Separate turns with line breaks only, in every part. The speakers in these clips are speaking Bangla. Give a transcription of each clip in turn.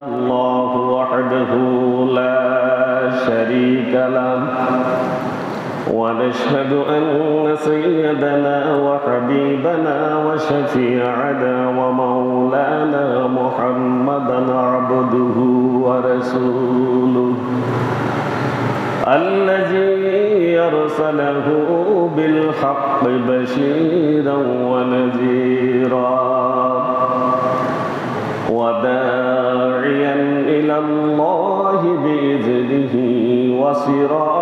الله وحده لا شريك له ونشهد أن سيدنا وحبيبنا وشفيعنا ومولانا محمدا عبده ورسوله الذي أرسله بالحق بشيرا ونذيرا وداعيا إلى الله بإذنه وسراجا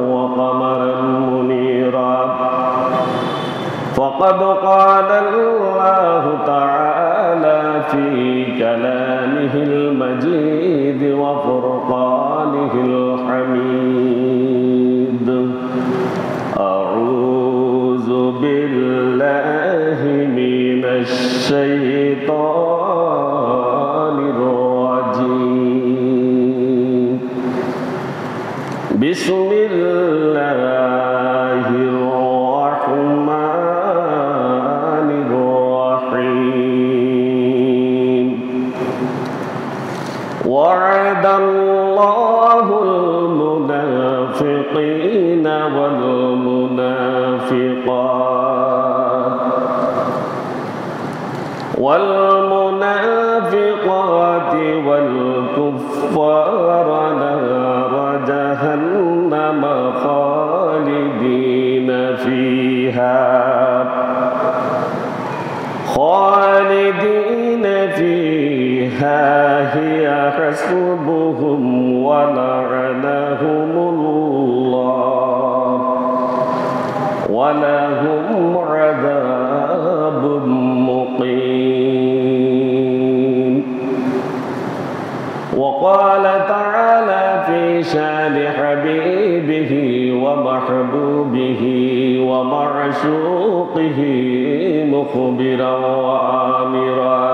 وقمرا منيرا فقد قال الله تعالى في كلامه المجيد وفرقانه الحميد أعوذ بالله من الشيطان الرجيم بسم الله الرحمن الرحيم وعد الله المنافقين والمنافقات والكفار نار جهنم خالدين فيها هي حسبهم ولعنهم الله ولهم عذاب مقيم وقال تعالى في شان حبيبه ومحبوبه ومعشوقه مخبرا وآمرا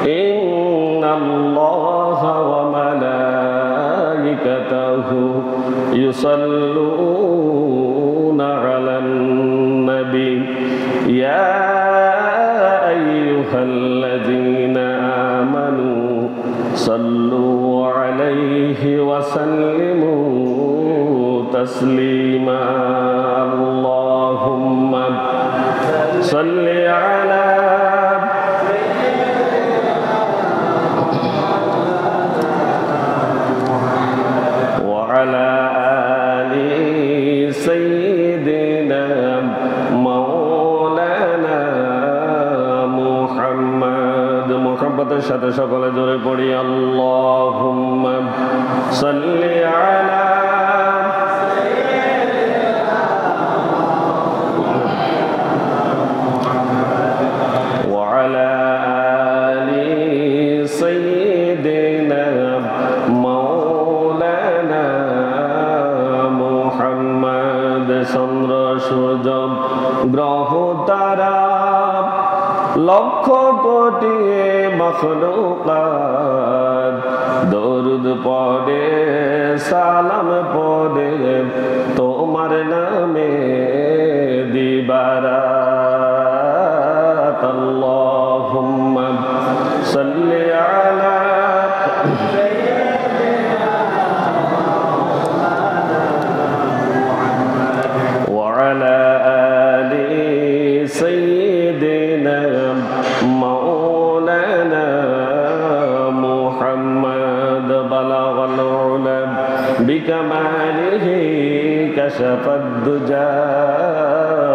إن الله وملائكته يصلون على النبي يا أيها الذين آمنوا صلوا عليه وسلموا تسليما اللهم صل على وعلى آل سيدنا مولانا محمد محبতের সাথে সকলে জোরে পড়ি আল্লাহুম্মা সাল্লি আলা গ্রহ তারা লক্ষ কোটি মখলুকাত দরুদ পড়ে সালাম পড়ে তোমার নামে দিবারাত আল্লাহুম্মা সাল্লি আলা وعلى آل سيدنا مولانا محمد بلغ العلا بكماله كشف الدجى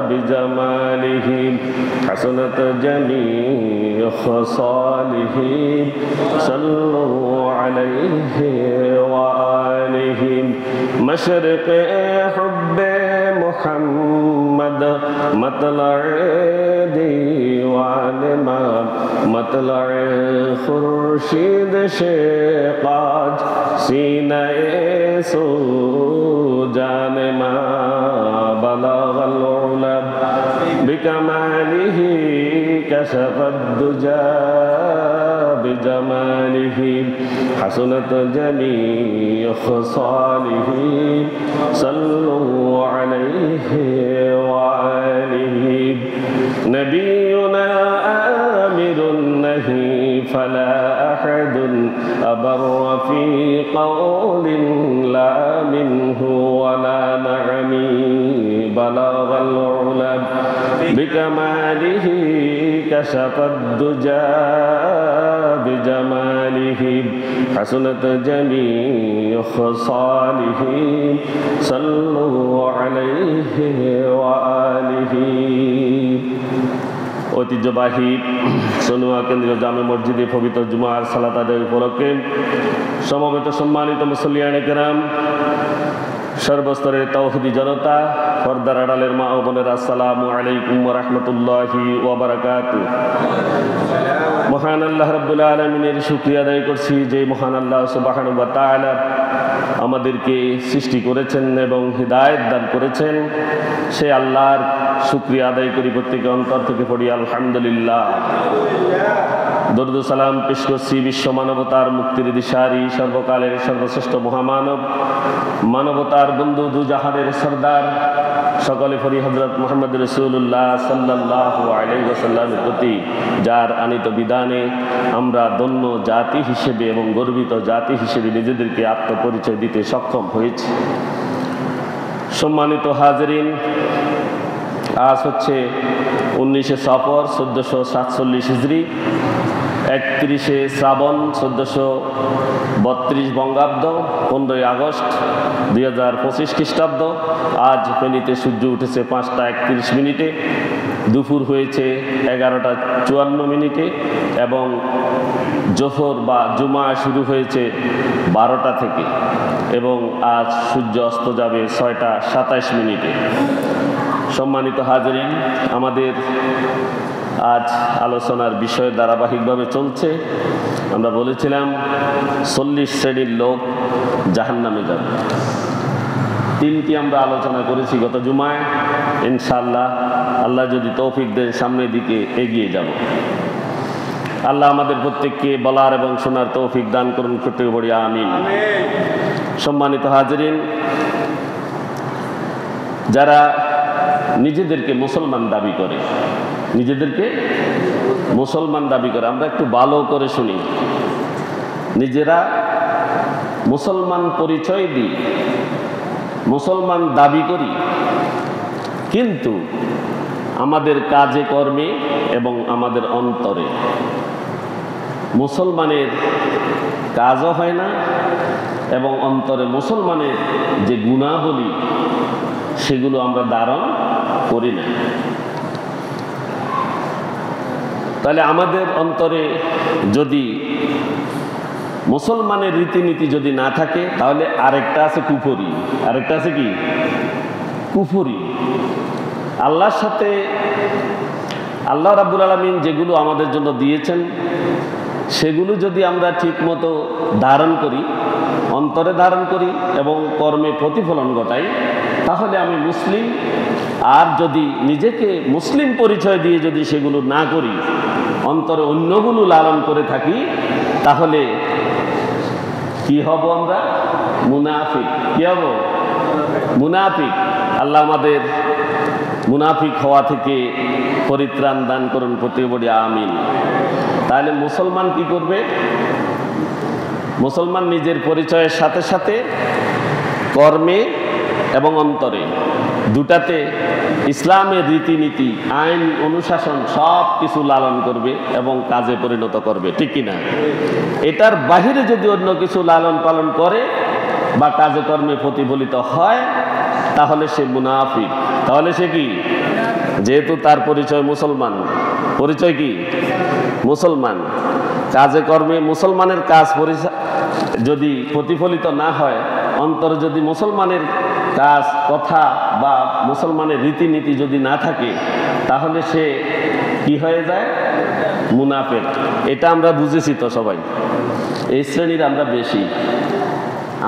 بجماله حسنت جميع خصاله صلوا عليه وآله مشرق حب محمد مطلع دیوان ما مطلع خورشید شقاج سینہ سو جان ما بلغ العلا بکماله كشف الدجى بجماله حسنت جميع خصاله صلوا عليه وآله نبينا آمر النهي ولا أحد أبر في قول لا منه ولا نعمي بلغ العلا بكماله كشف الدجى بجماله حسنت جميع خصاله صلوا عليه وآله ঐতিহ্যবাহী সোনুয়া কেন্দ্রীয় জামে মসজিদে পবিত্র জুমার সালাত আদায় উপলক্ষে সমবেত সম্মানিত মুসল্লিয়ানে কেরাম, সর্বস্তরের তাওহীদি জনতা, পর্দার আড়ালের মা ও বোনেরা, আসসালামু আলাইকুম ওয়া রাহমাতুল্লাহি ওয়া বারাকাতুহু। মহান আল্লাহ রাব্বুল আলামিনের শুকরিয়া আদায় করছি যে মহান আল্লাহ সুবহানাহু ওয়া তাআলা আমাদেরকে সৃষ্টি করেছেন এবং হিদায়াত দান করেছেন। সে আল্লাহর শুকরিয়া আদায় করি, প্রত্যেকে অন্তর থেকে পড়ি আলহামদুলিল্লাহ। দরুদ ও সালাম পেশ করছি বিশ্ব মানবতার মুক্তির দিশারি, সর্বকালের সর্বশ্রেষ্ঠ মহামানব, মানবতার বন্ধু, দুজাহানের সর্দার, সকলে পড়ি হযরত মুহাম্মদ রাসূলুল্লাহ সাল্লাল্লাহু আলাইহি ওয়াসাল্লামের প্রতি, যার আনিত বিধানে আমরা ধন্য জাতি হিসেবে এবং গর্বিত জাতি হিসেবে নিজেদেরকে আত্মপরিচয় দিতে সক্ষম হয়েছি। সম্মানিত হাজিরিন, আজ হচ্ছে 19শে সফর 1447 হিজরি, 31শে শ্রাবণ 1432 বঙ্গাব্দ, 15ই আগস্ট 2025 খ্রিস্টাব্দ। আজ ফেনীতে সূর্য উঠেছে 5টা 31 দুপুর হয়েছে 11টা 54 এবং জোহর বা জুমা শুরু হয়েছে 12টা থেকে এবং আজ সূর্য অস্ত যাবে 6টা 27 সম্মানিত হাজিরিন, আমাদের আজ আলোচনার বিষয় ধারাবাহিকভাবে চলছে। আমরা বলেছিলাম 40 শ্রেণীর লোক জাহান্নামে যাবে। 3টি আমরা আলোচনা করেছি গত জুমায়। ইনশাআল্লাহ আল্লাহ যদি তৌফিক দেন সামনের দিকে এগিয়ে যাব। আল্লাহ আমাদের প্রত্যেককে বলার এবং শোনার তৌফিক দান করুন, করতে বলি আমিন। সম্মানিত হাজিরিন, যারা নিজেদেরকে মুসলমান দাবি করে, নিজেদেরকে মুসলমান দাবি করে, আমরা একটু ভালো করে শুনি। নিজেরা মুসলমান পরিচয় দিই, মুসলমান দাবি করি, কিন্তু আমাদের কাজে কর্মে এবং আমাদের অন্তরে মুসলমানের কাজও হয় না এবং অন্তরে মুসলমানের যে গুণাবলী সেগুলো আমরা ধারণ করি না। তাহলে আমাদের অন্তরে যদি মুসলমানের রীতিনীতি যদি না থাকে, তাহলে আরেকটা আছে কুফরি। আরেকটা আছে কি? কুফরি। আল্লাহর সাথে আল্লাহ রাব্বুল আলামিন যেগুলো আমাদের জন্য দিয়েছেন সেগুলো যদি আমরা ঠিক মতো ধারণ করি, অন্তরে ধারণ করি এবং কর্মে প্রতিফলন ঘটাই, তাহলে আমি মুসলিম। আর যদি নিজেকে মুসলিম পরিচয় দিয়ে যদি সেগুলো না করি, অন্তরে অন্যগুলো লালন করে থাকি, তাহলে কি হব? আমরা মুনাফিক। কি হব? মুনাফিক। আল্লাহ আমাদের মুনাফিক হওয়া থেকে পরিত্রাণ দান করুন, প্রতি বলি আমিন। তাহলে মুসলমান কি করবে? মুসলমান নিজের পরিচয়ের সাথে সাথে কর্মে এবং অন্তরে দুটাতে ইসলামের রীতিনীতি, আইন, অনুশাসন সব কিছু লালন করবে এবং কাজে পরিণত করবে, ঠিক কিনা? এটার বাহিরে যদি অন্য কিছু লালন পালন করে বা কাজে কর্মে প্রতিফলিত হয়, তাহলে সে মুনাফিক। তাহলে সে কি? যেহেতু তার পরিচয় মুসলমান, পরিচয় কি? মুসলমান। কাজে কর্মে মুসলমানের কাজ যদি প্রতিফলিত না হয়, অন্তরে যদি মুসলমানের কাজ, কথা বা মুসলমানের রীতিনীতি যদি না থাকে, তাহলে সে কি হয়ে যায়? মুনাফিক। এটা আমরা বুঝেছি তো সবাই। এই শ্রেণীর আমরা বেশি,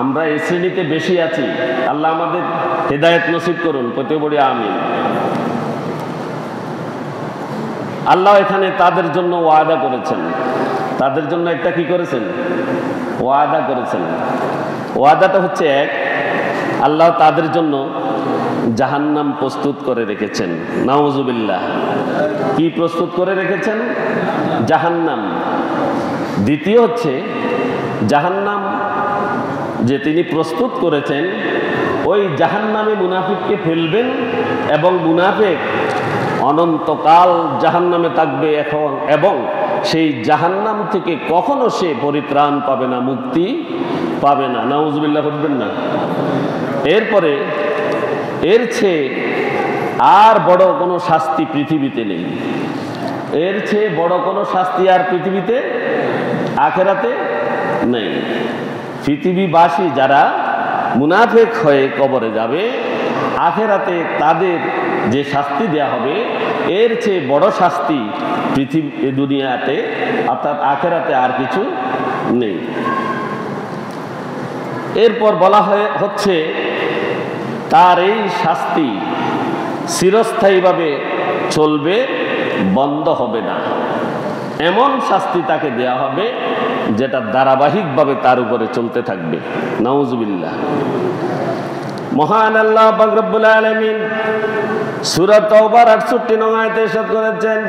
আমরা এই শ্রেণীতে বেশি আছি। আল্লাহ আমাদের হেদায়েত নসিব করুন, প্রতি বলি আমিন। আল্লাহ এখানে তাদের জন্য ওয়াদা করেছেন, তাদের জন্য একটা কি করেছেন? ওয়াদা করেছেন। ওয়াদাটা হচ্ছে এক, আল্লাহ তাদের জন্য জাহান্নাম প্রস্তুত করে রেখেছেন। নাউজুবিল্লাহ। কি প্রস্তুত করে রেখেছেন? জাহান্নাম। দ্বিতীয় হচ্ছে জাহান্নাম যে তিনি প্রস্তুত করেছেন, ওই জাহান্নামে মুনাফিককে ফেলবেন এবং মুনাফিক অনন্তকাল জাহান্নামে থাকবে এখন, এবং সেই জাহান্নাম থেকে কখনো সে পরিত্রাণ পাবে না, মুক্তি পাবে না। নাউজুবিল্লাহ বলবেন না। এরপরে এর চেয়ে আর বড় কোনো শাস্তি পৃথিবীতে নেই। এর চেয়ে বড় কোনো শাস্তি আর পৃথিবীতে আখিরাতে নেই। পৃথিবীবাসী যারা মুনাফিক হয়ে কবরে যাবে, আখিরাতে তাদের যে শাস্তি দেয়া হবে, এর চেয়ে বড় শাস্তি দুনিয়াতে অর্থাৎ আখিরাতে আর কিছু নেই। এরপর বলা হচ্ছে তার এই শাস্তি চিরস্থায়ীভাবে চলবে, বন্ধ হবে না। এমন শাস্তি তাকে দেয়া হবে যেটা ধারাবাহিকভাবে তার উপরে চলতে থাকবে। নাউজুবিল্লাহ। মহান আল্লাহ পাক রব্বুল আলামিন সূরা তাওবার 68 নং আয়াতে ইরশাদ করেছেন,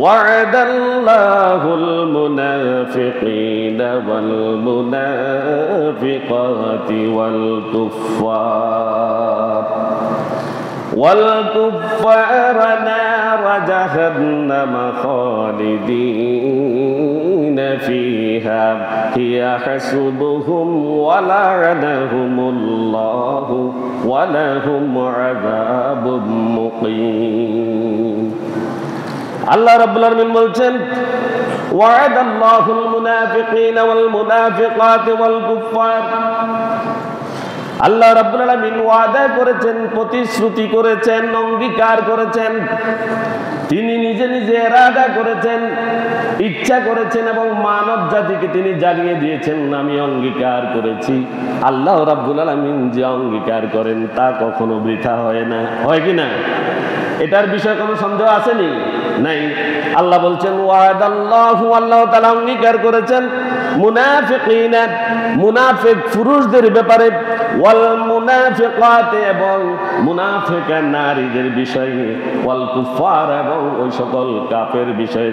ওয়া'দাল্লাহুল মুনাফিকিনা ওয়াল মুনাফিকাতি ওয়াল কুফফার নার জাহান্নাম খালিদিনা ফিহা হিয়া হাসবুহুম ওয়া লা'নাহুমুল্লাহু ওয়া লাহুম আযাবুম মুকিম। আল্লাহ রাব্বুল আলামিন বলছেন, ওয়া'দাল্লাহুল মুনাফিকিনা ওয়াল মুনাফিকাতি ওয়াল কুফফার। আল্লাহ রাব্বুল আলামিন ওয়াদা করেছেন, প্রতিশ্রুতি করেছেন, অঙ্গীকার করেছেন, তিনি নিজে নিজে ইরাদা করেছেন, ইচ্ছা করেছেন এবং মানব জাতিকে তিনি জানিয়ে দিয়েছেন, আমি অঙ্গীকার করেছি। আল্লাহ রাব্বুল আলামিন যে অঙ্গীকার করেন তা কখনো বৃথা হয় না, হয় কি না? এটার বিষয়ে কোনো সন্দেহ আসেনি? নাই। আল্লাহ বলছেন ওয়াদাল্লাহু, আল্লাহ তাআলা অঙ্গীকার করেছেন মুনাফিকিনা, মুনাফিক পুরুষদের ব্যাপারে, ওয়াল মুনাফিকাত, এবং মুনাফিকা নারীদের বিষয়ে, ওয়াল কুফার, এবং ওই সকল কাফের বিষয়ে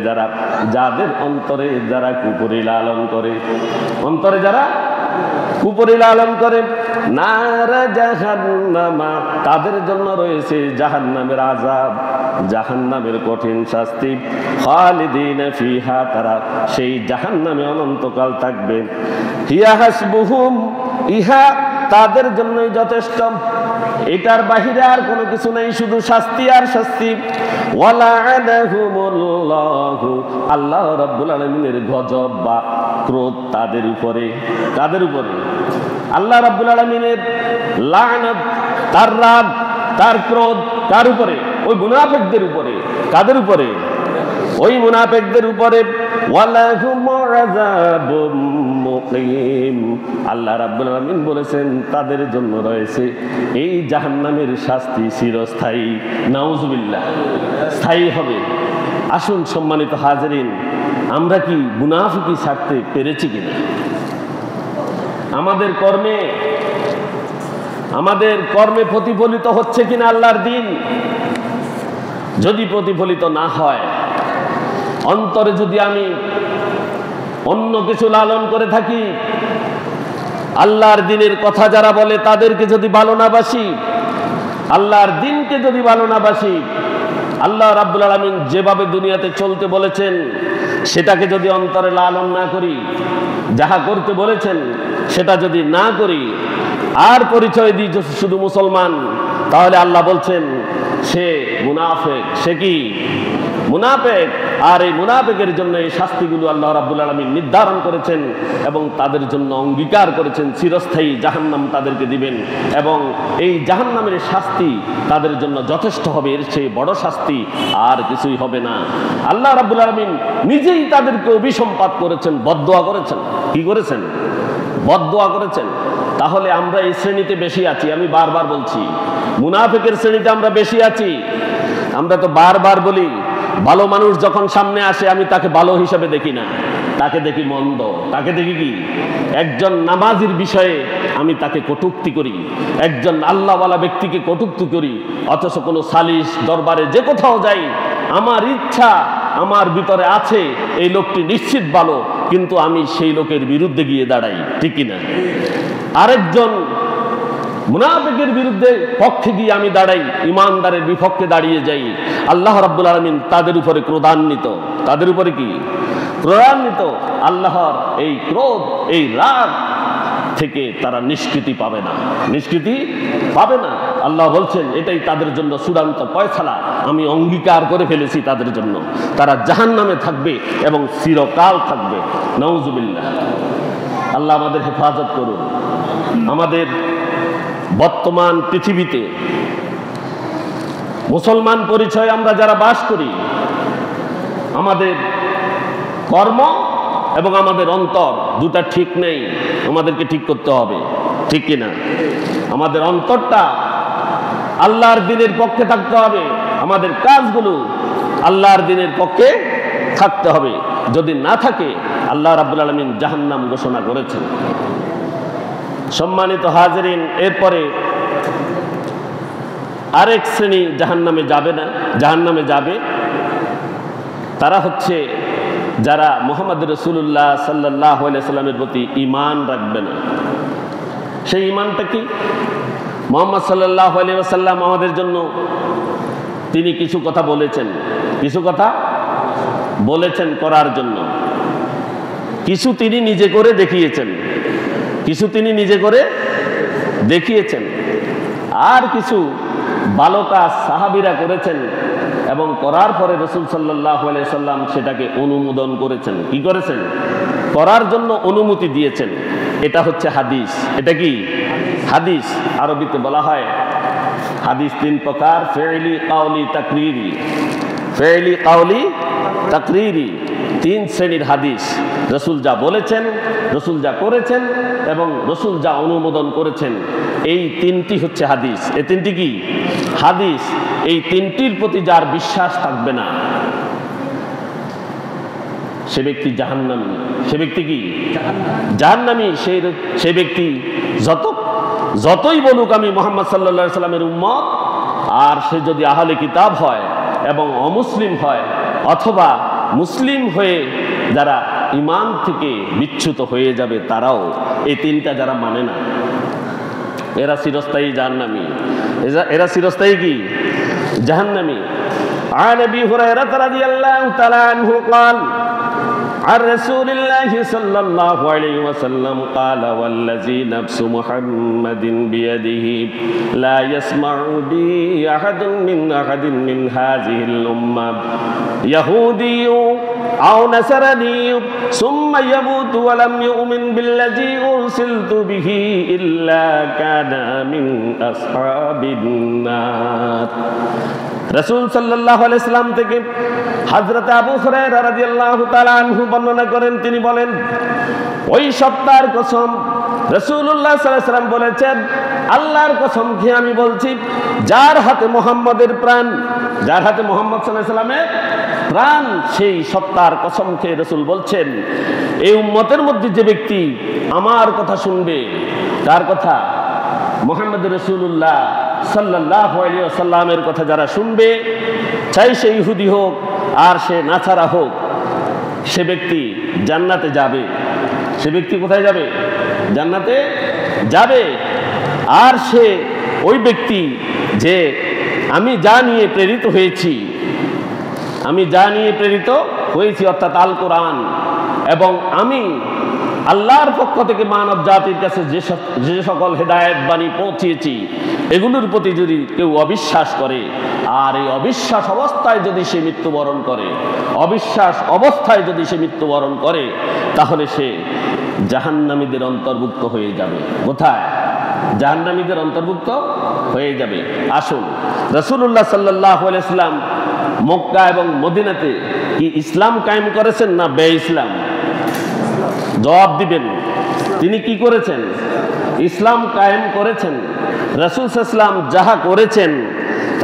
যাদের অন্তরে যারা কুফরি লালন করে, অন্তরে যারা কুফরি লালন করে, নারা জাহান্নামা, তাদের জন্য রয়েছে জাহান্নামের আযাব, জাহান্নামের কঠিন শাস্তি। খালিদিনা ফিহা, তারা সেই জাহান্নামে অনন্তকাল থাকবে। হিয়া হাসবুহুম, ইহা তাদের জন্যই যথেষ্ট, এটার বাহিরে আর কোনো কিছু নেই, শুধু শাস্তি আর শাস্তি। ওয়া লা'নাহুমুল্লাহু, আল্লাহ রাব্বুল আলামিনের গজব বা ক্রোধ তাদের উপরে। কাদের উপরে? আল্লাহ রাব্বুল আলামিনের লানত, তার রাগ, তার ক্রোধ কার উপরে? ওই মুনাফিকদের উপরে। কাদের উপরে? ওই মুনাফিকদের উপরে। ওয়ালাহুম আযাবুম মুকিম, আল্লাহ রাব্বুল আলামিন বলেছেন তাদের জন্য রয়েছে এই জাহান্নামের শাস্তি চিরস্থায়ী। নাউজুবিল্লাহ, স্থায়ী হবে। আসুন সম্মানিত হাজিরিন, আমরা কি মুনাফিকি ছাড়তে পেরেছি কিনা? আমাদের কর্মে প্রতিফলিত হচ্ছে কিনা আল্লাহর দিন? যদি প্রতিফলিত না হয়, অন্তরে যদি আমি অন্য কিছু লালন করে থাকি, আল্লাহর দিনের কথা যারা বলে তাদেরকে যদি ভালো না বাসি, আল্লাহর দিনকে যদি ভালো না বাসি, আল্লাহ রাব্বুল আলামিন যেভাবে দুনিয়াতে চলতে বলেছেন সেটাকে যদি অন্তরে লালন না করি, যাহা করতে বলেছেন সেটা যদি না করি, আর পরিচয় দিই শুধু মুসলমান, তাহলে আল্লাহ বলছেন সে মুনাফিক। সে কি? মুনাফিক। আর এই মুনাফিকের জন্য এই শাস্তিগুলো আল্লাহ রাব্বুল আলামিন নির্ধারণ করেছেন এবং তাদের জন্য অঙ্গীকার করেছেন চিরস্থায়ী জাহান্নাম তাদেরকে দিবেন, এবং এই জাহান্নামের শাস্তি তাদের জন্য যথেষ্ট হবে, এর চেয়ে বড় শাস্তি আর কিছুই হবে না। আল্লাহ রাব্বুল আলামিন নিজেই তাদেরকে অভিসম্পাত করেছেন, বদদোয়া করেছেন। কি করেছেন? বদদোয়া করেছেন। তাহলে আমরা এই শ্রেণীতে বেশি আছি। আমি বারবার বলছি, মুনাফিকের শ্রেণীতে আমরা বেশি আছি। আমরা তো বারবার বলি, ভালো মানুষ যখন সামনে আসে আমি তাকে ভালো হিসেবে দেখি না, তাকে দেখি মন্দ। তাকে দেখি কি? একজন নামাজির বিষয়ে আমি তাকে কটূক্তি করি, একজন আল্লাহওয়ালা ব্যক্তিকে কটূক্তি করি, অথচ কোনো সালিশ দরবারে যে কোথাও যাই, আমার ইচ্ছা আমার ভিতরে আছে এই লোকটি নিশ্চিত ভালো, কিন্তু আমি সেই লোকের বিরুদ্ধে গিয়ে দাঁড়াই, ঠিক কিনা? আরেকজন মুনাফিকের বিরুদ্ধে পক্ষে গিয়ে আমি দাঁড়াই, ইমানদারের বিপক্ষে দাঁড়িয়ে যাই, আল্লাহ রাব্বুল আলামিন তাদের উপরে ক্রোধান্বিত। তাদের উপরে কি ক্রোধান্বিত? আল্লাহর এই ক্রোধ, এই রাগ থেকে তারা নিষ্কৃতি পাবে না, নিষ্কৃতি পাবে না। আল্লাহ বলছেন এটাই তাদের জন্য চূড়ান্ত ফয়সালা, আমি অঙ্গীকার করে ফেলেছি তাদের জন্য, তারা জাহান্নামে থাকবে এবং চিরকাল থাকবে। নাউজুবিল্লাহ। আল্লাহ আমাদের হেফাজত করুন। আমাদের বর্তমান পৃথিবীতে মুসলমান পরিচয় আমরা যারা বাস করি, আমাদের কর্ম এবং আমাদের অন্তর দুটা ঠিক নেই, আমাদেরকে ঠিক করতে হবে, ঠিক কিনা? আমাদের অন্তরটা আল্লাহর দ্বীনের পক্ষে থাকতে হবে, আমাদের কাজগুলো আল্লাহর দ্বীনের পক্ষে থাকতে হবে। যদি না থাকে আল্লাহ রাব্বুল আলামিন জাহান্নাম ঘোষণা করেছেন। সম্মানিত হাজিরিন, এরপরে আরেক শ্রেণী জাহান্নামে যাবে না, জাহান্নামে যাবে তারা হচ্ছে যারা মুহাম্মদ রাসূলুল্লাহ সাল্লাল্লাহু আলাইহি সাল্লামের প্রতি ঈমান রাখবে না। সেই ঈমানটা কি? মুহাম্মদ সাল্লাল্লাহু আলাইহি ওয়াসাল্লাম আমাদের জন্য তিনি কিছু কথা বলেছেন, কিছু কথা বলেছেন করার জন্য, কিছু তিনি নিজে করে দেখিয়েছেন, কিছু তিনি নিজে করে দেখিয়েছেন, আর কিছু ভালো কাজ সাহাবীরা করেছেন এবং করার পরে রাসূল সাল্লাল্লাহু আলাইহি সাল্লাম সেটাকে অনুমোদন করেছেন। কি করেছেন? করার জন্য অনুমতি দিয়েছেন। এটা হচ্ছে হাদিস। এটা কি হাদিস? আরবিতে বলা হয় হাদিস তিন প্রকার: ফেইলি, কাউলি, তাকরিরি। ফেইলি, কাউলি, তাকরিরি, তিন শ্রেণীর হাদিস। রাসূল যা বলেছেন, রাসূল যা করেছেন এবং রাসূল যা অনুমোদন করেছেন, এই তিনটি হচ্ছে হাদিস। এই তিনটি কি হাদিস? এই তিনটির প্রতি যার বিশ্বাস থাকবে না সে ব্যক্তি জাহান্নামী। সে ব্যক্তি কি জাহান্নামী। সে ব্যক্তি যতই বলুক আমি মুহাম্মদ সাল্লাল্লাহু আলাইহি সাল্লামের উম্মত, আর সে যদি আহলে কিতাব হয় এবং অমুসলিম হয়, অথবা মুসলিম হয়ে যারা ঈমান থেকে বিচ্যুত হয়ে যাবে, তারাও এই তিনটা যারা মানে না, এরা চিরস্থায়ী জাহান্নামী। এরা চিরস্থায়ী কি জাহান্নামী। عن ابي هريره رضي الله تعالى عنه قال عن رسول الله صلى الله عليه وسلم قال والذي نفس محمد بيده لا يسمع بي احد من هذه الامه يهودي او نصراني ثم يموت ولم يؤمن بالذي ارسلت به الا كان من اصحاب النار। রাসূল সাল্লাল্লাহু আলাইহি সাল্লাম থেকে হযরত আবু হুরায়রা রাদিয়াল্লাহু তাআলা আনহু বর্ণনা করেন, তিনি বলেন, ওই সত্তার কসম, রাসূলুল্লাহ সাল্লাল্লাহু আলাইহি সাল্লাম বলেছেন, আল্লাহর কসম খেয়ে আমি বলছি, যার হাতে মুহাম্মদের প্রাণ, যার হাতে মুহাম্মদ সাল্লাল্লাহু আলাইহি সাল্লামের প্রাণ, সেই সত্তার কসম খেয়ে রাসূল বলছেন, এই উম্মতের মধ্যে যে ব্যক্তি আমার কথা শুনবে, তার কথা মুহাম্মদ রাসূলুল্লাহ সাল্লাল্লাহু আলাইহি ওয়াসাল্লামের কথা যারা শুনবে, চাই সে ইহুদি হোক আর সে নাছারা হোক, সে ব্যক্তি জান্নাতে যাবে। সে ব্যক্তি কোথায় যাবে? জান্নাতে যাবে। আর সে ওই ব্যক্তি যে আমি যা নিয়ে প্রেরিত হয়েছি, আমি যা নিয়ে প্রেরিত হয়েছি অর্থাৎ আল কোরআন, এবং আমি আল্লাহর পক্ষ থেকে মানব জাতির কাছে যে সকল হেদায়েত বাণী পৌঁছিয়েছি, এগুলোর প্রতি যদি কেউ অবিশ্বাস করে, আর এই অবিশ্বাস অবস্থায় যদি সে মৃত্যুবরণ করে, অবিশ্বাস অবস্থায় যদি সে মৃত্যুবরণ করে, তাহলে সে জাহান্নামীদের অন্তর্ভুক্ত হয়ে যাবে। কোথায়? জাহান্নামীদের অন্তর্ভুক্ত হয়ে যাবে। আসুন, রাসূলুল্লাহ সাল্লাল্লাহু আলাইহি ওয়াসাল্লাম মক্কা এবং মদিনাতে কি ইসলাম কায়েম করেছেন না বে ইসলাম? জবাব দিবেন। তিনি কি করেছেন? ইসলাম কায়েম করেছেন। রাসূল সাল্লাল্লাহু আলাইহি ওয়াসাল্লাম যাহা করেছেন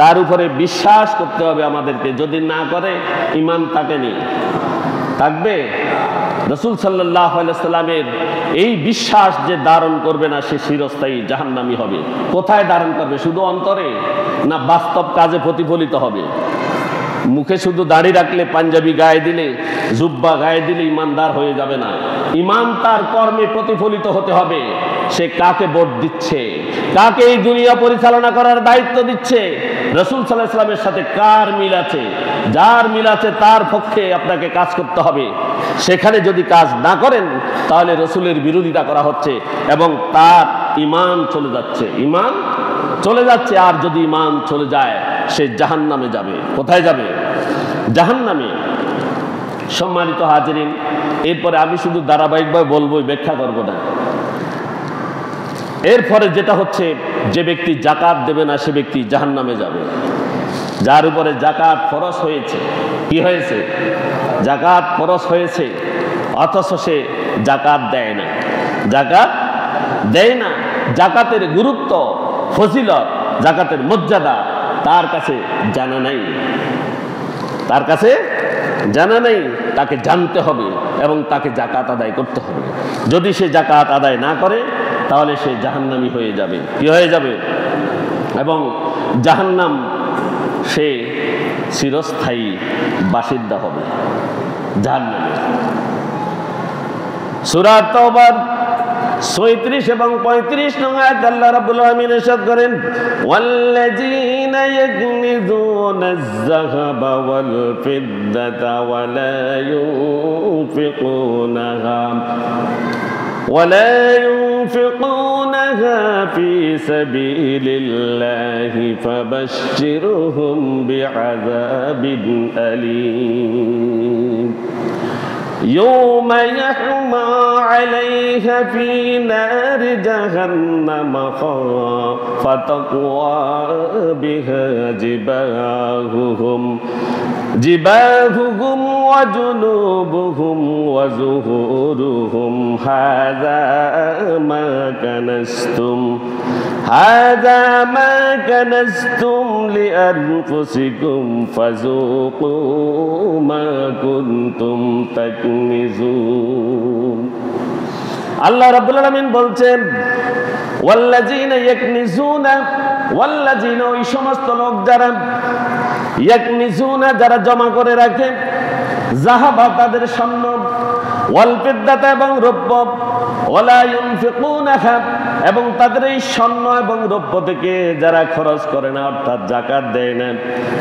তার উপরে বিশ্বাস করতে হবে আমাদেরকে। যদি না করে ঈমান থাকেনি, থাকবে। রাসূল সাল্লাল্লাহু আলাইহি ওয়াসাল্লামের এই বিশ্বাস যে ধারণ করবে না, সে চিরস্থায়ী জাহান্নামী হবে। কোথায় ধারণ করবে? শুধু অন্তরে, না বাস্তব কাজে প্রতিফলিত হবে? মুখে শুধু দাড়ি রাখলে, পাঞ্জাবি গায়ে দিলে, জুব্বা গায়ে দিলে ইমানদার হয়ে যাবে না। ইমান তার কর্মে প্রতিফলিত হতে হবে। সে কাকে ভোট দিচ্ছে, কাকে এই দুনিয়া পরিচালনা করার দায়িত্ব দিচ্ছে, রাসূল সাল্লাল্লাহু আলাইহি ওয়াসাল্লামের সাথে কার মিল আছে। যার মিল আছে তার পক্ষে আপনাকে কাজ করতে হবে। সেখানে যদি কাজ না করেন তাহলে রাসূলের বিরোধিতা করা হচ্ছে এবং তার ঈমান চলে যাচ্ছে, ঈমান চলে যাচ্ছে। আর যদি ঈমান চলে যায় সে জাহান্নামে যাবে। কোথায় যাবে? জাহান্নামে। সম্মানিত হাজিরিন, এরপরে আমি শুধু ধারাবাহিকভাবে বলবো, ব্যাখ্যা করব না। এরপরে যেটা হচ্ছে, যে ব্যক্তি যাকাত দেবে না সে ব্যক্তি জাহান্নামে যাবে। যার উপরে যাকাত ফরজ হয়েছে, কি হয়েছে? যাকাত ফরজ হয়েছে, অথচ সে যাকাত দেয় না, যাকাত দেয় না। যাকাতের গুরুত্ব, ফজিলত, যাকাতের মর্যাদা তার কাছে জানা নাই, তার কাছে জানা নেই। তাকে জানতে হবে এবং তাকে যাকাত আদায় করতে হবে। যদি সে যাকাত আদায় না করে তাহলে সে জাহান্নামী হয়ে যাবে। কি হয়ে যাবে? এবং জাহান্নাম সে চিরস্থায়ী বাসিন্দা হবে জাহান্নামে। সূরা তাওবার ৩৬ এবং ৩৫ নং আয়াত আল্লাহ রাব্বুল আলামিন ইরশাদ করেন, ওয়াল্লাযীনা ইয়াকনিজুনাজ যাহাবা ওয়াল ফিদ্দাতা ওয়ালা ينفقونها في سبيل الله فبشرهم بعذاب أليم يوم يحمى عليها في نار جهنم فتقوى بها جباههم وجنوبهم وظهورهم هذا ما كنزتم لأنفسكم فذوقوا ما كنتم تكنزون। আল্লাহ রাব্বুল আলামিন বলছেন, ওয়াল্লাযীনা ইয়াকনিজুনা, ওয়াল্লাযীনা ওই সমস্ত লোক যারা, ইয়াকনিজুনা যারা জমা করে রাখে, যাহাবা তাদের স্বর্ণ, ওয়াল ফিদ্দাতা এবং রৌপ্য, ওয়ালা ইউনফিকুনাহা এবং তাদের এই স্বর্ণ এবং রৌপ্য থেকে যারা খরচ করে না, অর্থাৎ যাকাত দেয় না,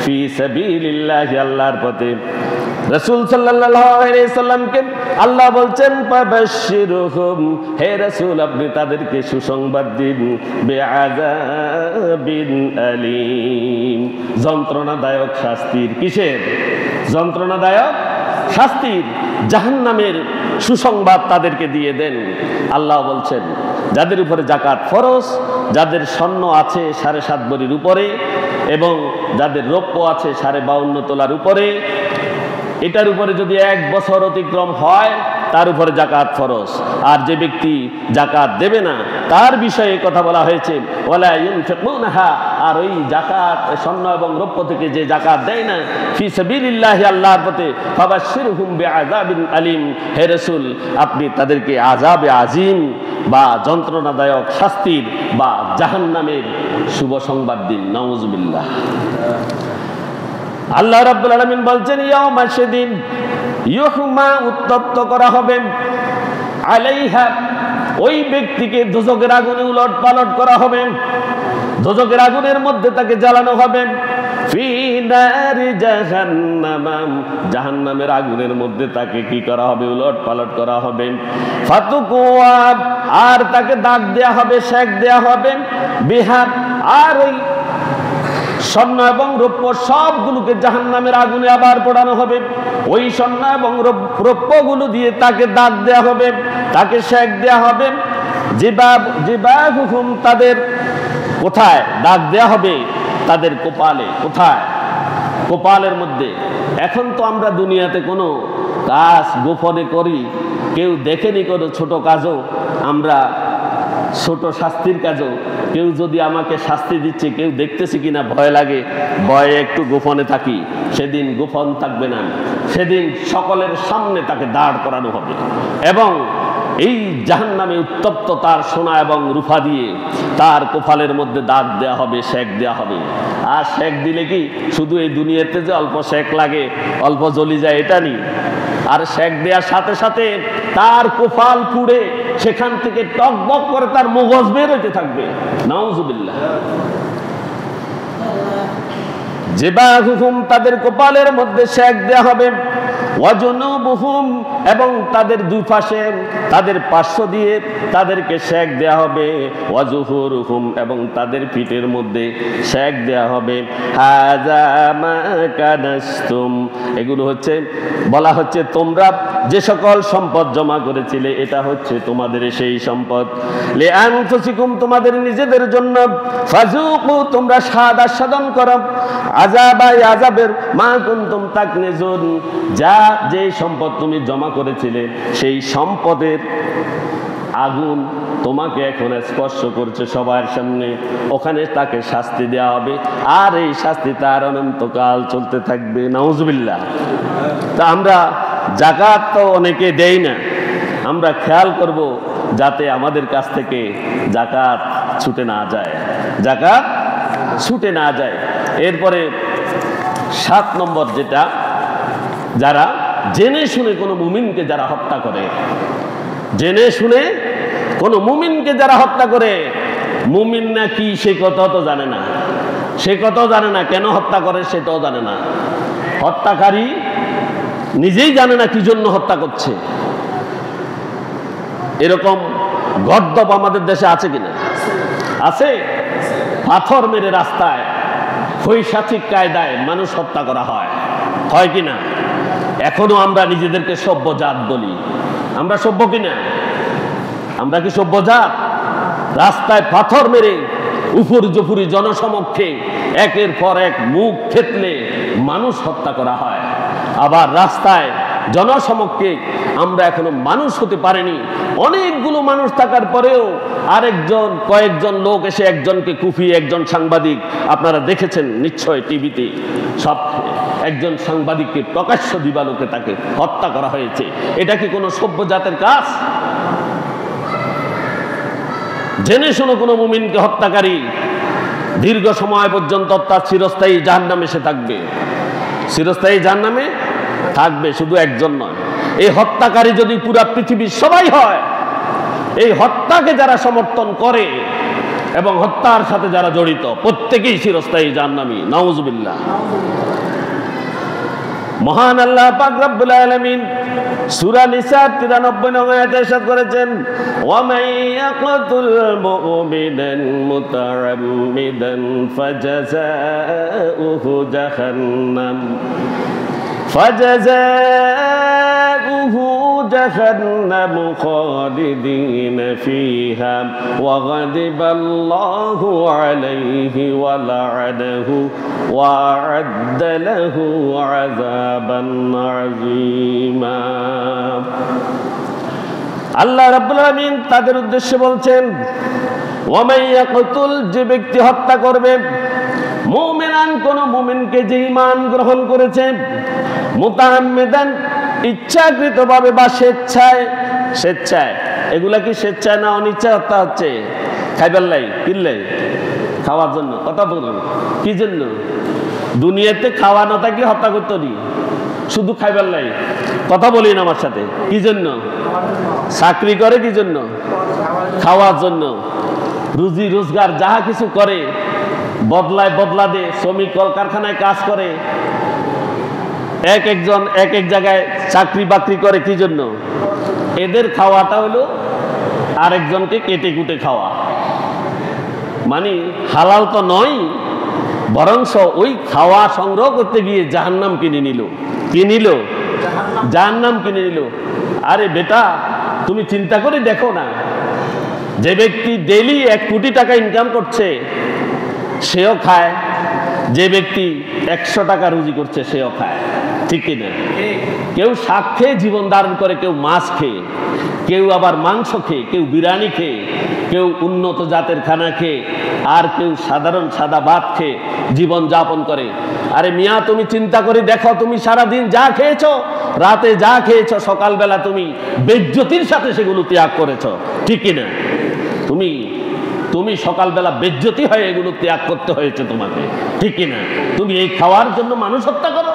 ফি সাবিলিল্লাহি আল্লাহর পথে। রাসূল সাল্লাল্লাহু আলাইহি সাল্লামকে আল্লাহ বলছেন, ফাবাশশিরহুম, হে রাসূল আপনি তাদেরকে সুসংবাদ দিন, বিআযাবিন আলীম, যন্ত্রণাদায়ক শাস্তির। কিসের? যন্ত্রণাদায়ক শাস্তির, জাহান্নামের সুসংবাদ তাদেরকে দিয়ে দেন। আল্লাহ বলছেন, যাদের উপরে যাকাত ফরজ, যাদের স্বর্ণ আছে ৭.৫ ভরির উপরে এবং যাদের রৌপ্য আছে 52.৫ তোলার উপরে, এটার উপরে যদি 1 বছর অতিক্রম হয় তার উপরে যাকাত ফরজ। আর যে ব্যক্তি যাকাত দেবে না তার বিষয়ে কথা বলা হয়েছে, ওয়ালা ইউনফিকুনাহা, আর ওই যাকাত স্বর্ণ এবং রৌপ্য থেকে যে যাকাত দেয় না, ফি সাবিলিল্লাহি আল্লাহর পথে, ফাবাশশিরহুম বিআযাবিন আলীম, হে রাসূল আপনি তাদেরকে আযাবে আজিম বা যন্ত্রণাদায়ক শাস্তির বা জাহান্নামের শুভ সংবাদ দিন। নাউযুবিল্লাহ। আল্লাহ রাব্বুল আলামিন বলছেন, ইয়াউমা, সেদিন, ইউহমা উত্তপ্ত করা হবে, আলাইহা ওই ব্যক্তিকে দোজখের আগুনে উলট পালট করা হবে, দোজখের আগুনের মধ্যে তাকে জ্বালানো হবে, ফি নারি জাহান্নাম, জাহান্নামের আগুনের মধ্যে তাকে কি করা হবে? উলট পালট করা হবে। ফাতুকুয়া, আর তাকে দাগ দেয়া হবে, সেক দেয়া হবে, বিহা, আর ওই স্বর্ণ এবং রৌপ্য সবগুলোকে জাহান্নামের আগুনে আবার পোড়ানো হবে। ওই স্বর্ণ এবং রৌপ্যগুলো দিয়ে তাকে দাগ দেয়া হবে, তাকে সেক দেয়া হবে। জিবাহুহুম, তাদের কোথায় দাগ দেয়া হবে? তাদের কপালে। কোথায়? কপালের মধ্যে। এখন তো আমরা দুনিয়াতে কোনো কাজ গোপনে করি, কেউ দেখেনি কোনো ছোট কাজও, আমরা ছোট শাস্তির কাজও, কেউ যদি আমাকে শাস্তি দিচ্ছে কেউ দেখতেছে কিনা ভয় লাগে, ভয়ে একটু গোপনে থাকি। সেদিন গোপন থাকবে না, সেদিন সকলের সামনে তাকে দাঁড় করানো হবে এবং এই জাহান্নামে উত্তপ্ত তার সোনা এবং রূপা দিয়ে তার কপালের মধ্যে দাগ দেওয়া হবে, সেক দেওয়া হবে। আর সেক দিলে কি শুধু এই দুনিয়াতে যে অল্প সেক লাগে, অল্প জ্বলি যায় এটা নেই, আর সেক দেওয়ার সাথে সাথে তার কপাল পুড়ে সেখান থেকে টকবক করে তার মগজ বের হতে থাকবে। নাউজুবিল্লাহ। জিবাহুহুম, তাদের কপালের মধ্যে সেক দেওয়া হবে, ওয়াজুনুবুহুম, এবং তাদের দুই পাশে তাদের পার্শ্ব দিয়ে তাদেরকে সেক দেওয়া হবে, ওয়াজুহুরুহুম, এবং তাদের পিঠের মধ্যে সেক দেওয়া হবে। হাযা মা কানাসতুম, এগুলো হচ্ছে বলা হচ্ছে তোমরা যে সকল সম্পদ জমা করেছিলে এটা হচ্ছে তোমাদের সেই সম্পদ। লিআনফুসিকুম, তোমাদের নিজেদের জন্য। ফাযুকু, তোমরা স্বাদ আস্বাদন করো। আযাবা, আযাবের, মা কুনতুম তাকনিজুন, যা যে সম্পদ তুমি জমা করেছিলে সেই সম্পদের আগুন তোমাকে এখন স্পর্শ করছে সবার সামনে, ওখানে তাকে শাস্তি দেওয়া হবে, আর এই শাস্তি তার অনন্তকাল চলতে থাকবে। নাউজুবিল্লাহ। তা আমরা যাকাত তো অনেকে দেই না, আমরা খেয়াল করব যাতে আমাদের কাছ থেকে যাকাত ছুটে না যায়, যাকাত ছুটে না যায়। এরপরে 7 নম্বর যেটা, যারা জেনে শুনে কোনো মুমিনকে যারা হত্যা করে, জেনে শুনে কোনো মুমিনকে যারা হত্যা করে, মুমিন না কি সে কথাও তো জানে না, সে কথাও জানে না, কেন হত্যা করে সেটাও জানে না, হত্যাকারী নিজেই জানে না কি জন্য হত্যা করছে। এরকম গর্দব আমাদের দেশে আছে কিনা? আছে। পাথর মেরে রাস্তায় পৈশাচিক কায়দায় মানুষ হত্যা করা হয়, হয় কিনা? এখনো আমরা নিজেদেরকে সভ্য জাত বলি। আমরা সভ্য কিনা? আমরা কি সভ্য জাত? রাস্তায় পাথর মেরে উপরি জপুরি জনসমক্ষে একের পর এক মুখ থেতলে মানুষ হত্যা করা হয়। আবার রাস্তায় জনসমক্ষে আমরা এখনো মানুষ হতে পারিনি। অনেকগুলো মানুষ থাকার পরেও আরেকজন কয়েকজন লোক এসে একজনকে কুপিয়ে, একজন সাংবাদিক, আপনারা দেখেছেন নিশ্চয় টিভিতে, সব একজন সাংবাদিককে প্রকাশ্য দিবালোকে তাকে হত্যা করা হয়েছে। এটা কি কোনো সভ্য জাতের কাজ? জেনে শুনে কোনো মুমিনকে হত্যাকারী দীর্ঘ সময় পর্যন্ত তার চিরস্থায়ী জাহান্নামে সে থাকবে, চিরস্থায়ী জাহান্নামে থাকবে। শুধু একজন নয়, এই হত্যাকারী যদি পুরা পৃথিবীর সবাই হয়, এই হত্যাকে যারা সমর্থন করে এবং হত্যার সাথে যারা জড়িত প্রত্যেকেই চিরস্থায়ী জাহান্নামী। নাউজুবিল্লাহ। মহান আল্লাহ পাক রব্বুল আলামিন সূরা নিসা 93 নং আয়াতে ইরশাদ করেছেন, ওয়া মান ইয়াকতুল মুমিনান মুতাআম্মিদান ফাজাযাউহু জাহান্নাম جهنم خالدين فيها وغضب الله عليه ولعنه وأعد له عذابا عظيما। আল্লাহ রাব্বুল আলামিন তাদের উদ্দেশ্যে বলছেন, ওয়া মান ইয়াকতুল, যে ব্যক্তি হত্যা করবে, মুমিনান, কোন মুমিনকে যে ঈমান গ্রহণ করেছে, মুতাআম্মিদান, ইচ্ছাকৃতভাবে বা স্বেচ্ছায়, স্বেচ্ছায়, এগুলা কি স্বেচ্ছায় না অনিচ্ছায় হত্যা হচ্ছে? খাইবার লাই, কিনলাই, খাওয়ার জন্য। কথা বলুন, কি জন্য? দুনিয়াতে খাওয়া না থাকলে হত্যা করতে নি, শুধু খাইবার লাই। কথা বলিন আমার সাথে, কি জন্য? চাকরি করে কি জন্য? খাওয়ার জন্য। রুজি রোজগার যাহা কিছু করে বদলায়, বদলা দে, শ্রমিক কলকারখানায় কাজ করে, একজন এক এক জায়গায় চাকরি বাকরি করে, কি জন্য? এদের খাওয়াটা হলো আরেকজনকে কেটে কুটে খাওয়া, মানে হালাল তো নয়, বরংস ওই খাওয়া সংগ্রহ করতে গিয়ে জাহান্নাম কিনে নিল। কি নিল? জাহান্নাম কিনে নিল। আরে বেটা, তুমি চিন্তা করে দেখো না, যে ব্যক্তি ডেইলি 1 কোটি টাকা ইনকাম করছে সেও খায়, যে ব্যক্তি 100 টাকা রুজি করছে সেও খায়, ঠিক কিনা? কেউ শাক খেয়ে জীবন ধারণ করে, কেউ মাছ খেয়ে, কেউ আবার মাংস খেয়ে, কেউ বিরিয়ানি খেয়ে, কেউ উন্নত জাতের খানা খেয়ে, আর কেউ সাধারণ সাদা ভাত খেয়ে জীবন যাপন করে। আরে মিয়া, তুমি চিন্তা করে দেখো, তুমি সারাদিন যা খেয়েছো, রাতে যা খেয়েছো, সকালবেলা তুমি বেজ্জতির সাথে সেগুলো ত্যাগ করেছো, ঠিক কিনা? তুমি সকালবেলা বেজ্জতি হয়ে এগুলো ত্যাগ করতে হয়েছে তোমাকে, ঠিক কিনা? তুমি এই খাওয়ার জন্য মানুষ হত্যা করো।